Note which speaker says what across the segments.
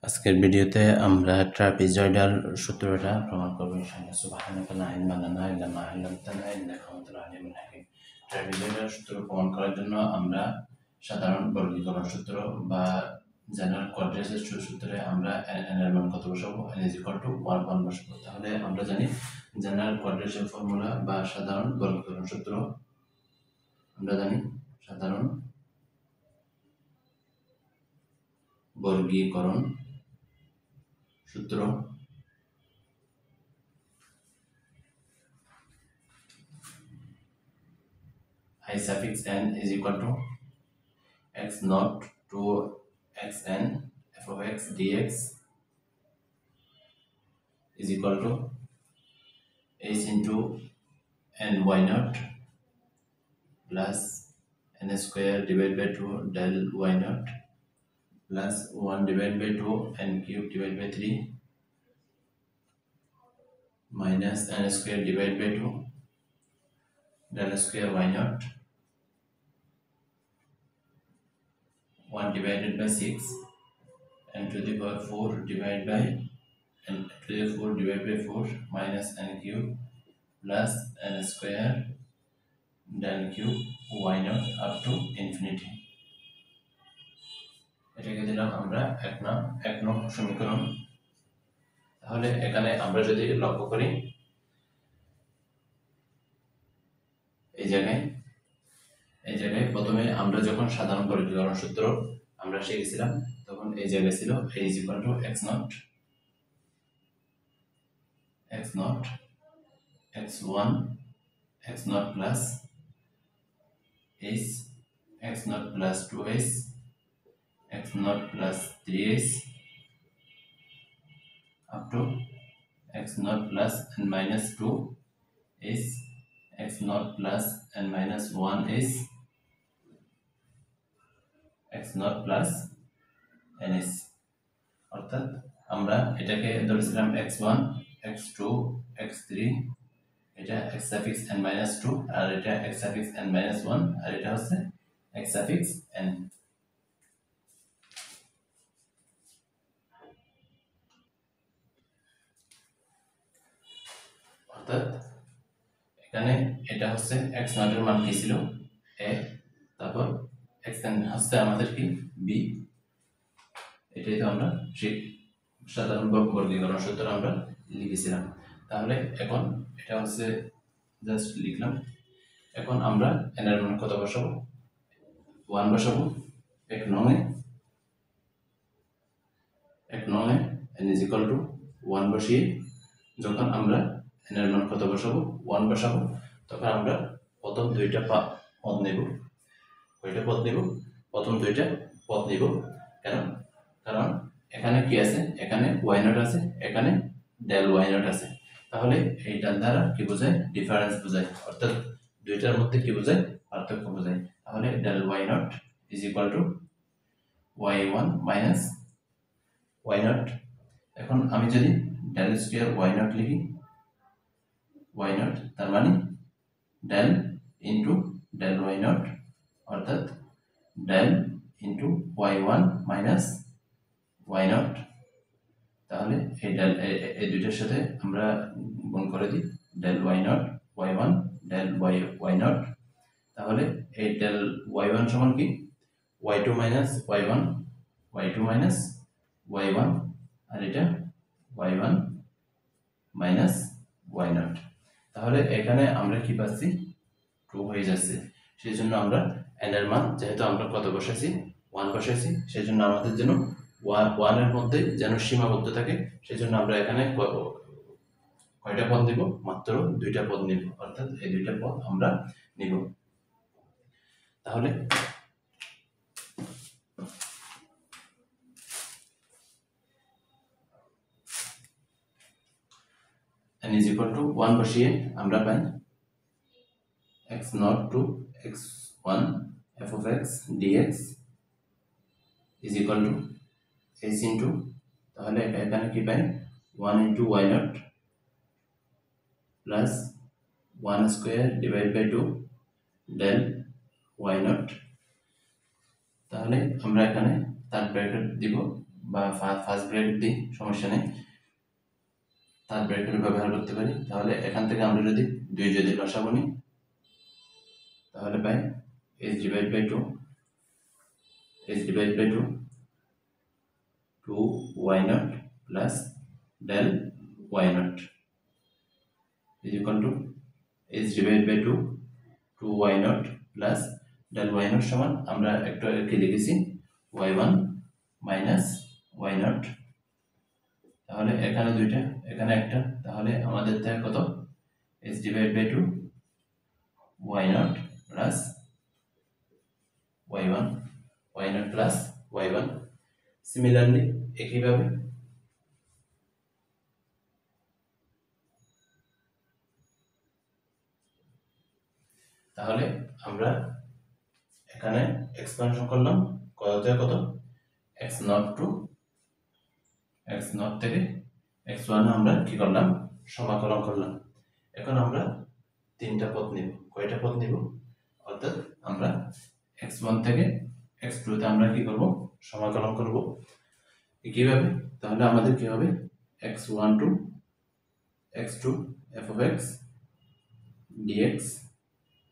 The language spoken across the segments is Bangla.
Speaker 1: আজকের ভিডিওতে আমরা ট্রাপিজয়েডাল সূত্রটা প্রমাণ করব ইনশাআল্লাহ। সুবহানাকা লা ইলমা লানা ইল্লা মা 'আল্লামতানা ইন্নাকা আনতাল আলিমুল হাকিম। ট্রাপিজয়েডাল সূত্র প্রমাণ করার জন্য আমরা সাধারণ বর্গীকরণ সূত্র বা জেনারেল কোয়াড্রেচার সূত্রে আমরা n এর মান কত বসাবো, n = 1 বসাবো। তাহলে আমরা জানি জেনারেল কোয়াড্রেচার ফর্মুলা বা সাধারণ বর্গীকরণ সূত্র, আমরা জানি সাধারণ বর্গীকরণ সূত্র I suffix n is equal to x naught to xn f of x dx is equal to h into n y naught plus n square divided by 2 del y naught plus 1 divided by 2 n cube divided by 3 minus n square divided by 2 del square y naught 1 divided by 6 n to the power 4 divided by n to the 4 divided by 4 minus n cube plus n square del cube y naught up to infinity। এটাকে দিলাম আমরা এক নং সমীকরণ। তাহলে এখানে আমরা যদি লক্ষ্য করি, এই জায়গায় প্রথমে আমরা যখন সাধারণ বর্গীকরণ সূত্র আমরা শিখেছিলাম তখন এই জায়গায় ছিল a is equal to x naught x1 x naught plus h x naught plus 2h x naught plus 3h up to x naught plus n minus 2h x naught plus n minus 1h x naught plus ns। অর্থাৎ আমরা এটাকে ধরেছিলাম x1 x2 x3, এটা x suffix n minus 2 আর এটা x suffix n minus 1 আর এটা হচ্ছে x suffix n। অর্থাৎ এখানে এটা হচ্ছে x naught এর মান কি ছিল a, তারপর xn হচ্ছে আমাদের কি b। এটাই তো আমরা সাধারণ বর্গীকরণ সূত্র আমরা লিখেছিলাম। তাহলে এখন এটা হচ্ছে জাস্ট লিখলাম। এখন আমরা n এর মান কত বসাবো, 1 বসাবো এক নঙে n is equal to 1 বসিয়ে যখন আমরা n এর মান কত বসাবো 1 বসাবো, তখন আমরা প্রথম দুইটা পদ নেব। কয়টা পদ নেব? প্রথম দুইটা পদ নেব। কারণ এখানে কি আছে, এখানে y naught আছে, এখানে del y naught আছে। তাহলে এইটার দ্বারা কি বোঝায়, ডিফারেন্স বোঝায়, অর্থাৎ দুইটার মধ্যে কি বোঝায়, পার্থক্য বোঝায়। তাহলে del y naught is equal to y1 minus y naught। এখন আমি যদি del square y naught লিখি, y naught তার মানে del into del y naught অর্থাৎ del into y1 minus y naught। তাহলে এই দুইটার সাথে আমরা গুণ করে দিই del y naught y1 del y naught। তাহলে এই del y1 সমান কি y2 minus y1 আর এটা y1 minus y naught। তাহলে এখানে আমরা কি পাচ্ছি, 2 হয়ে যাচ্ছে। সেই জন্য আমরা n এর মান যেহেতু আমরা কত বসাইছি 1 বসাইছি, সেই জন্য আমাদের জন্য 1 এর মধ্যে যেন সীমাবদ্ধ থাকে, সেই জন্য আমরা এখানে কয়টা পদ নিব, মাত্র দুইটা পদ নিব, অর্থাৎ এই দুইটা পদ আমরা নিব। তাহলে n is equal to 1 বসিয়ে আমরা পাই x naught to x1 f of x dx is equal to h into, তাহলে এখানে কি পাই 1 into y naught plus 1 square divided by 2 del y naught। তাহলে আমরা এখানে থার্ড ব্র্যাকেট দিব বা ফার্স্ট ব্র্যাকেট দিই, সমস্যা নেই, থার্ড ব্র্যাকেট ব্যবহার করতে পারি। তাহলে এখান থেকে আমরা যদি 2 যদি লসাগু নিই তাহলে পাই h divide by 2 2y naught plus del y naught is equal to h divided by 2y naught plus del y naught সমান আমরা একটা কি লিখেছি y1 minus y naught। তাহলে এখানে দুইটা, এখানে একটা, তাহলে আমাদের থাকে কত h divided by 2 y naught plus y1 plus y1। Similarly একইভাবে তাহলে আমরা এখানে এক্সপানশন করলাম কত থেকে কত x0 টু x0 থেকে x1 আমরা কি করলাম সমাকলন করলাম। এখন আমরা তিনটা পদ নিব, কয়টা পদ নিব, অর্থাৎ আমরা x1 থেকে x2 তে আমরা কি করব সমাকলন করব কিভাবে। তাহলে আমাদের কি হবে x1 to x2 f of x dx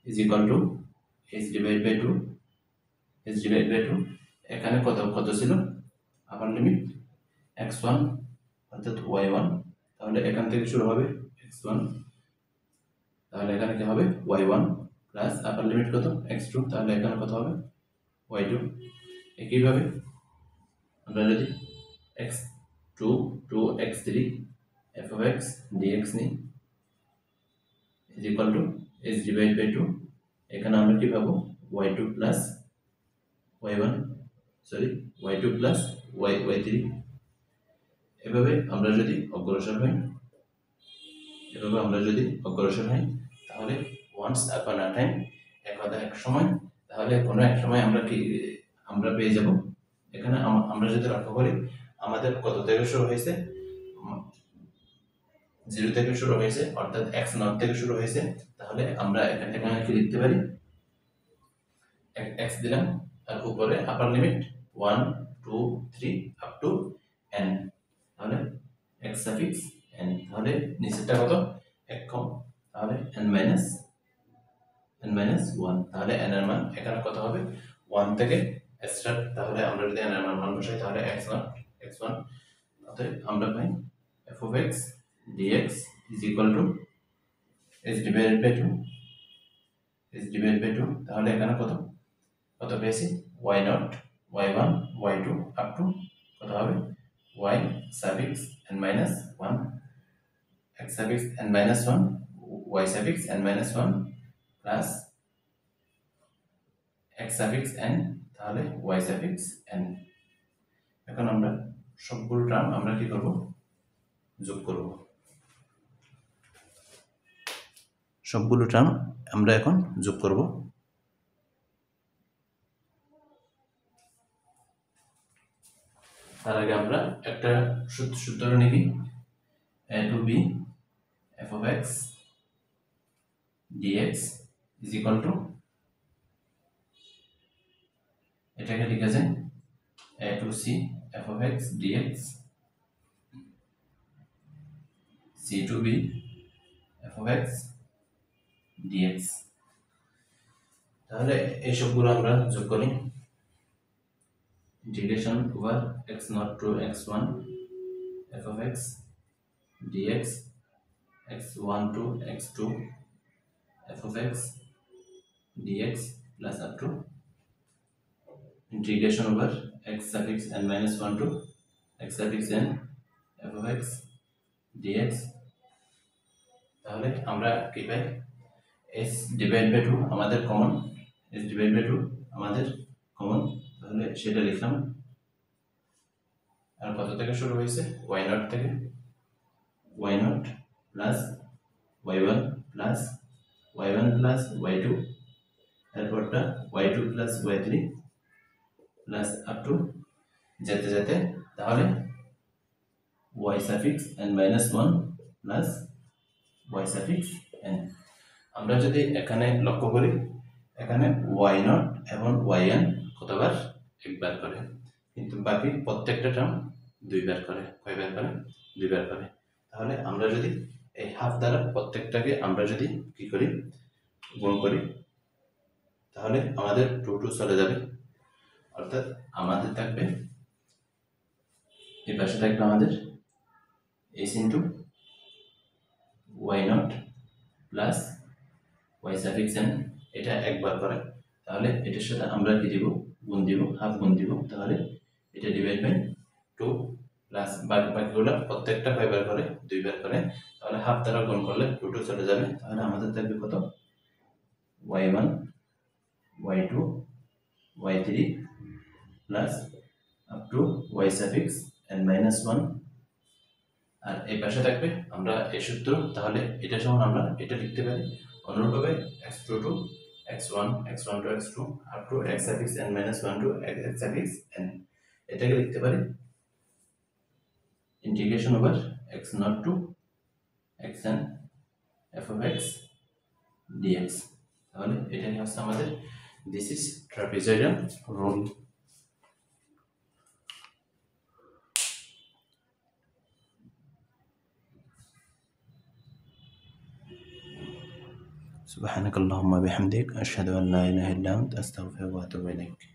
Speaker 1: is equal to h divided by 2 এখানে কত ছিল আপার লিমিট x1 অর্থাৎ y1, তাহলে এখান থেকে শুরু হবে x1, তাহলে এখানে কি হবে y1 প্লাস আপার লিমিট কত x2, তাহলে এখানে কত হবে y2। একইভাবে আমরা যদি x2 to x3 f of x dx নিই is equal to h divided by 2, এখানে আমরা কি পাবো y2 plus y1 y2 plus y3। এভাবে আমরা যদি অগ্রসর হই তাহলে ওয়ান্স আপন আ টাইম, এক সময়, তাহলে কোনো এক সময় আমরা পেয়ে যাব। এখানে আমরা যদি লক্ষ্য করি আমাদের কত থেকে শুরু হয়েছে 0 থেকে শুরু হয়েছে, অর্থাৎ x0 থেকে শুরু হয়েছে। তাহলে আমরা এখানে কি লিখতে পারি x দিলাম আর উপরে আপার লিমিট 1 2 3 আপ টু n, তাহলে x সাফিক্স n, তাহলে নিচেরটা কত এক কম, তাহলে n minus 1, তাহলে n এর মান এখানে কত হবে 1 থেকে স্টার্ট। তাহলে আমরা যদি n এর মান বসাই তাহলে x1 অতএব আমরা পাই f of x dx is equal to h divided by 2 তাহলে এখানে কত পেয়েছি y0 y1 y2 up to কত হবে y suffix n minus 1 x সাফিক্স n minus 1 y suffix n minus 1 plus x সাফিক্স n, তাহলে y সাফিক্স n। এখন আমরা সবগুলো টার্ম আমরা কি করব যোগ করব, সবগুলো টার্ম আমরা এখন যোগ করব। তার আগে আমরা একটা সূত্র লিখি a to b f of x dx is equal to, এটাকে লিখা যায় a to c f of x dx, c to b f of x dx। তাহলে এই সবগুলো আমরা যোগ করি, integration over x0 to x1 f of x dx, x1 to x2 f of x dx plus up to integration over x suffix n minus 1 to x suffix n f of x dx। তাহলে আমরা কি পাই s divided by 2 আমাদের কমন, তাহলে সেটা লিখলাম। আর কত থেকে শুরু হয়েছে y0 থেকে, y0 plus y1 plus y2, এরপরটা y2 plus y3 plus up to যেতে, তাহলে y suffix n minus 1 plus y suffix n। আমরা যদি এখানে লক্ষ্য করি এখানে y0 এবং yn কতবার একবার করে, কিন্তু বাকি প্রত্যেকটা টার্ম দুইবার করে, কয়বার করে? দুইবার করে। তাহলে আমরা যদি এই হাফ দ্বারা প্রত্যেকটাকে আমরা যদি কি করি, গুণ করি, তাহলে আমাদের 2 চলে যাবে, অর্থাৎ আমাদের থাকবে এই পাশে থাকবে আমাদের h into y0 plus y suffix n, এটা একবার করে, তাহলে এটার সাথে আমরা কি দিব, গুণ দিব, হাফ গুণ দিব, তাহলে এটা ডিভাইড বাই 2 প্লাস বাকিগুলো প্রত্যেকটা কয়বার করে, দুইবার করে, তাহলে হাফ দ্বারা গুণ করলে 2 চলে যাবে, তাহলে আমাদের থাকবে কত, y1 y2 y3 plus up to y suffix n minus 1, আর এই পাশে থাকবে আমরা এই সূত্র, তাহলে এটা সমান আমরা এটা লিখতে পারি অনুরূপভাবে x2 to x1 x1 to x2 up to x সাফিক্স n মাইনাস 1 টু x সাফিক্স n, এটাকে লিখতে পারি integration over x0 to xn f of x dx, তাহলে এটাই হচ্ছে আমাদের দিস ইজ ট্রাপিজয়েডাল রুল। سبحانك اللهم وبحمدك أشهد أن لا إله إلا أنت أستغفرك وأتوب إليك.